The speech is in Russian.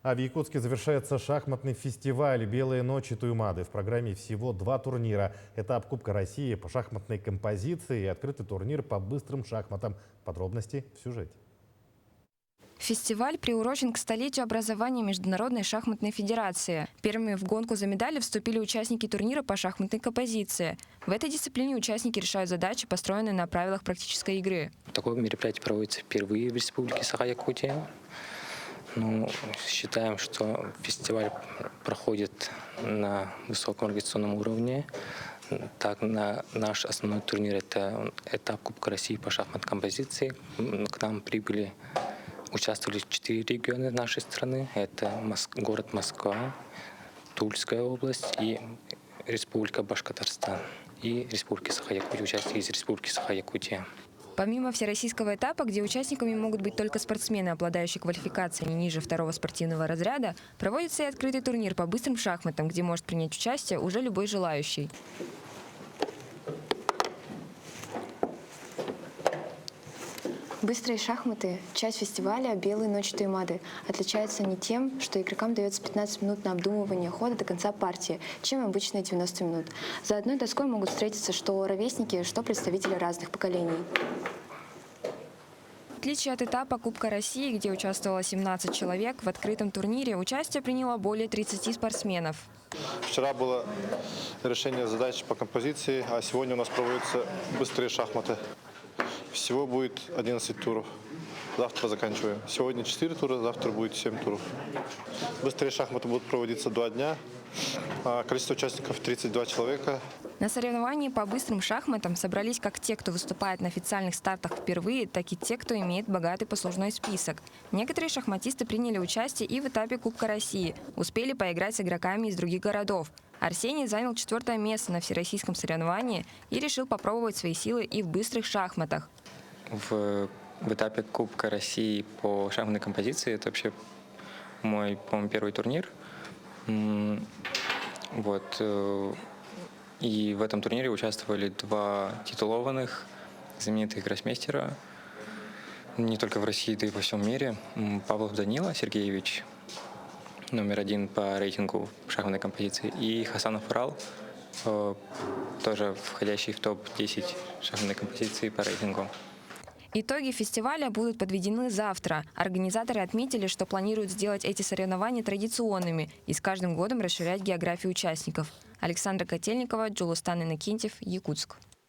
А в Якутске завершается шахматный фестиваль «Белые ночи Туймады». В программе всего 2 турнира. Этап Кубка России по шахматной композиции и открытый турнир по быстрым шахматам. Подробности в сюжете. Фестиваль приурочен к столетию образования Международной шахматной федерации. Первыми в гонку за медали вступили участники турнира по шахматной композиции. В этой дисциплине участники решают задачи, построенные на правилах практической игры. Такое мероприятие проводится впервые в Республике Саха-Якутия. Считаем, что фестиваль проходит на высоком организационном уровне. Так, наш основной турнир – это этап Кубка России по шахматной композиции. К нам участвовали 4 региона нашей страны. Это город Москва, Тульская область и Республика Башкортостан. И Республика Саха-Якутия, участники из Республики Саха-Якутия. Помимо всероссийского этапа, где участниками могут быть только спортсмены, обладающие квалификацией не ниже 2-го спортивного разряда, проводится и открытый турнир по быстрым шахматам, где может принять участие уже любой желающий. Быстрые шахматы – часть фестиваля «Белые ночи Туймады». Отличаются они тем, что игрокам дается 15 минут на обдумывание хода до конца партии, чем обычные 90 минут. За одной доской могут встретиться что ровесники, что представители разных поколений. В отличие от этапа Кубка России, где участвовало 17 человек, в открытом турнире участие приняло более 30 спортсменов. Вчера было решение задач по композиции, а сегодня у нас проводятся быстрые шахматы. Всего будет 11 туров. Завтра заканчиваем. Сегодня 4 тура, завтра будет 7 туров. Быстрые шахматы будут проводиться 2 дня. Количество участников 32 человека. На соревновании по быстрым шахматам собрались как те, кто выступает на официальных стартах впервые, так и те, кто имеет богатый послужной список. Некоторые шахматисты приняли участие и в этапе Кубка России, успели поиграть с игроками из других городов. Арсений занял 4-е место на всероссийском соревновании и решил попробовать свои силы и в быстрых шахматах. В этапе Кубка России по шахматной композиции это вообще мой, по-моему, первый турнир. И в этом турнире участвовали 2 титулованных, знаменитых гроссмейстера, не только в России, да и во всем мире. Павлов Данила Сергеевич, номер 1 по рейтингу шахматной композиции, и Хасанов Урал, тоже входящий в топ-10 шахматной композиции по рейтингу. Итоги фестиваля будут подведены завтра. Организаторы отметили, что планируют сделать эти соревнования традиционными и с каждым годом расширять географию участников. Александра Котельникова, Джулустан Иннокентьев, Якутск.